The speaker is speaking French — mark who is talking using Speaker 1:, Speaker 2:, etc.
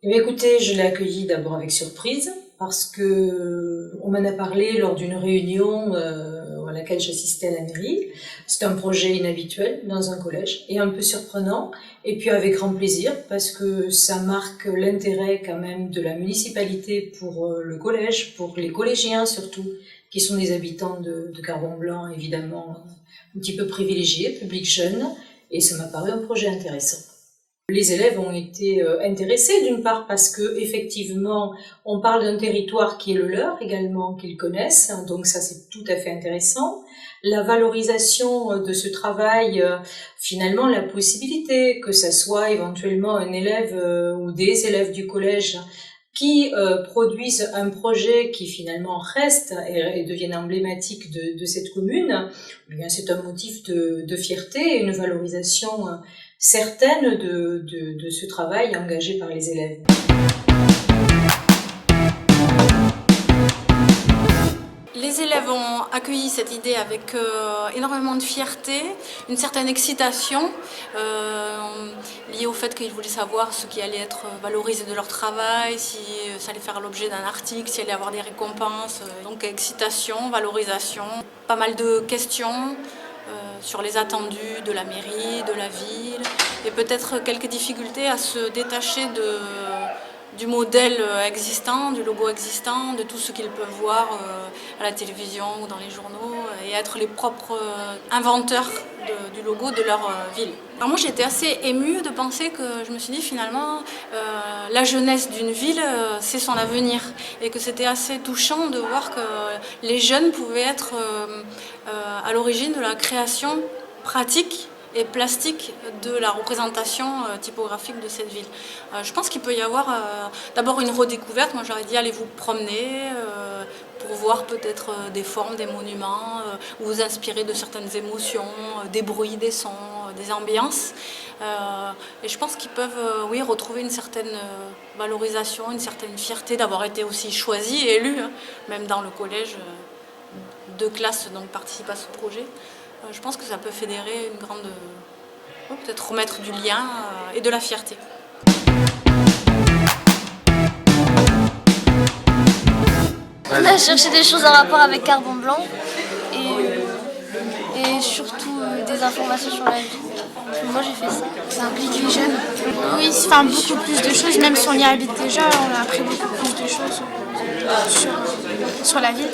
Speaker 1: Eh bien, écoutez, je l'ai accueilli d'abord avec surprise parce que on m'en a parlé lors d'une réunion à laquelle j'assistais à la mairie. C'est un projet inhabituel dans un collège et un peu surprenant, et puis avec grand plaisir parce que ça marque l'intérêt quand même de la municipalité pour le collège, pour les collégiens surtout, qui sont des habitants de Carbon-Blanc, évidemment un petit peu privilégiés, public jeune, et ça m'a paru un projet intéressant. Les élèves ont été intéressés d'une part parce que effectivement on parle d'un territoire qui est le leur également, qu'ils connaissent, donc ça c'est tout à fait intéressant. La valorisation de ce travail, finalement la possibilité que ça soit éventuellement un élève ou des élèves du collège qui produisent un projet qui finalement reste et devienne emblématique de cette commune, eh bien c'est un motif de fierté et une valorisation certaine de ce travail engagé par les élèves.
Speaker 2: Les élèves ont accueilli cette idée avec énormément de fierté, une certaine excitation liée au fait qu'ils voulaient savoir ce qui allait être valorisé de leur travail, si ça allait faire l'objet d'un article, s'il allait avoir des récompenses. Donc excitation, valorisation, pas mal de questions sur les attendus de la mairie, de la ville, et peut-être quelques difficultés à se détacher du modèle existant, du logo existant, de tout ce qu'ils peuvent voir à la télévision ou dans les journaux, et être les propres inventeurs du logo de leur ville. Alors moi j'étais assez émue de penser que je me suis dit finalement la jeunesse d'une ville c'est son avenir, et que c'était assez touchant de voir que les jeunes pouvaient être à l'origine de la création pratique et plastique de la représentation typographique de cette ville. Je pense qu'il peut y avoir d'abord une redécouverte. Moi j'aurais dit allez vous promener pour voir peut-être des formes, des monuments, vous inspirer de certaines émotions, des bruits, des sons, des ambiances. Et je pense qu'ils peuvent oui, retrouver une certaine valorisation, une certaine fierté d'avoir été aussi choisis et élus, hein, même dans le collège. Deux classes donc participent à ce projet. Je pense que ça peut fédérer une grande... peut-être remettre du lien et de la fierté.
Speaker 3: On a cherché des choses en rapport avec Carbon-Blanc et surtout des informations sur la vie. Moi j'ai fait ça.
Speaker 4: Ça implique les jeunes. Oui, enfin beaucoup plus de choses, même si on y habite déjà, on a appris beaucoup plus de choses sur la ville.